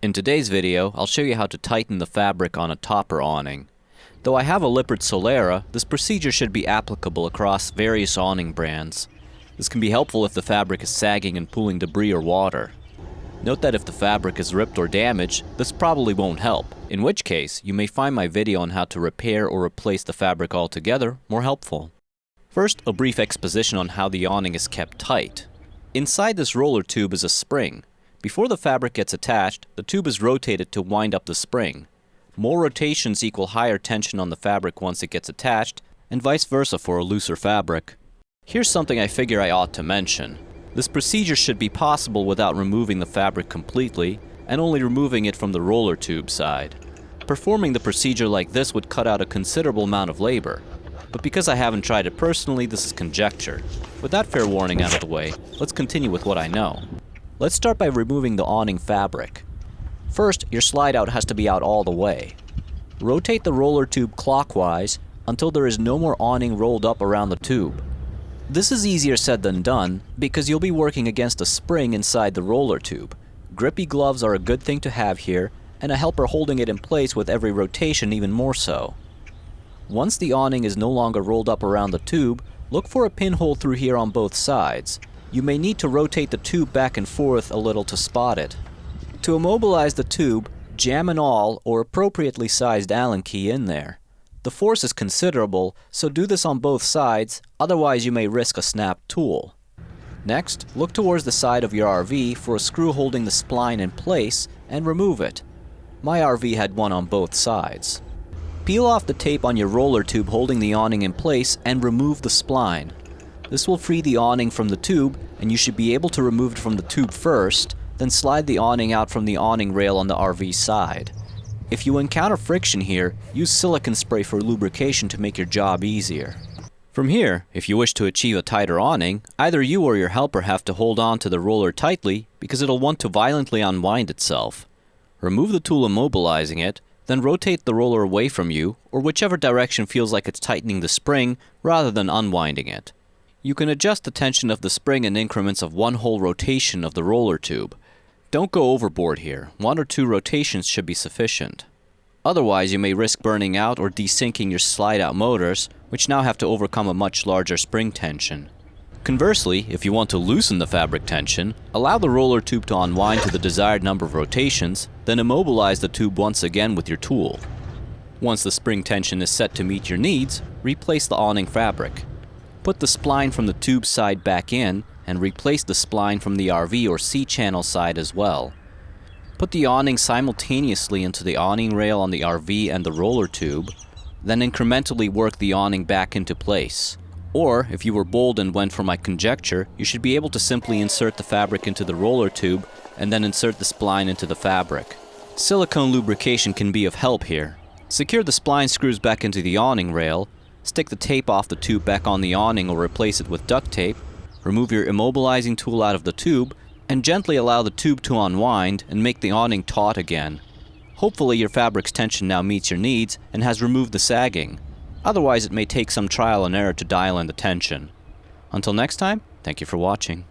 In today's video, I'll show you how to tighten the fabric on a topper awning. Though I have a Lippert Solera, this procedure should be applicable across various awning brands. This can be helpful if the fabric is sagging and pooling debris or water. Note that if the fabric is ripped or damaged, this probably won't help, in which case you may find my video on how to repair or replace the fabric altogether more helpful. First, a brief exposition on how the awning is kept tight. Inside this roller tube is a spring. Before the fabric gets attached, the tube is rotated to wind up the spring. More rotations equal higher tension on the fabric once it gets attached, and vice versa for a looser fabric. Here's something I figure I ought to mention. This procedure should be possible without removing the fabric completely, and only removing it from the roller tube side. Performing the procedure like this would cut out a considerable amount of labor. But because I haven't tried it personally, this is conjecture. With that fair warning out of the way, let's continue with what I know. Let's start by removing the awning fabric. First, your slide out has to be out all the way. Rotate the roller tube clockwise until there is no more awning rolled up around the tube. This is easier said than done because you'll be working against a spring inside the roller tube. Grippy gloves are a good thing to have here, and a helper holding it in place with every rotation even more so. Once the awning is no longer rolled up around the tube, look for a pinhole through here on both sides. You may need to rotate the tube back and forth a little to spot it. To immobilize the tube, jam an awl or appropriately sized Allen key in there. The force is considerable, so do this on both sides, otherwise you may risk a snapped tool. Next, look towards the side of your RV for a screw holding the spline in place and remove it. My RV had one on both sides. Peel off the tape on your roller tube holding the awning in place and remove the spline. This will free the awning from the tube, and you should be able to remove it from the tube first, then slide the awning out from the awning rail on the RV side. If you encounter friction here, use silicone spray for lubrication to make your job easier. From here, if you wish to achieve a tighter awning, either you or your helper have to hold on to the roller tightly because it'll want to violently unwind itself. Remove the tool immobilizing it, then rotate the roller away from you, or whichever direction feels like it's tightening the spring rather than unwinding it. You can adjust the tension of the spring in increments of one whole rotation of the roller tube. Don't go overboard here. 1 or 2 rotations should be sufficient. Otherwise, you may risk burning out or desyncing your slide-out motors, which now have to overcome a much larger spring tension. Conversely, if you want to loosen the fabric tension, allow the roller tube to unwind to the desired number of rotations, then immobilize the tube once again with your tool. Once the spring tension is set to meet your needs, replace the awning fabric. Put the spline from the tube side back in and replace the spline from the RV or C-channel side as well. Put the awning simultaneously into the awning rail on the RV and the roller tube, then incrementally work the awning back into place. Or, if you were bold and went for my conjecture, you should be able to simply insert the fabric into the roller tube and then insert the spline into the fabric. Silicone lubrication can be of help here. Secure the spline screws back into the awning rail, stick the tape off the tube back on the awning or replace it with duct tape, remove your immobilizing tool out of the tube, and gently allow the tube to unwind and make the awning taut again. Hopefully your fabric's tension now meets your needs and has removed the sagging. Otherwise it may take some trial and error to dial in the tension. Until next time, thank you for watching.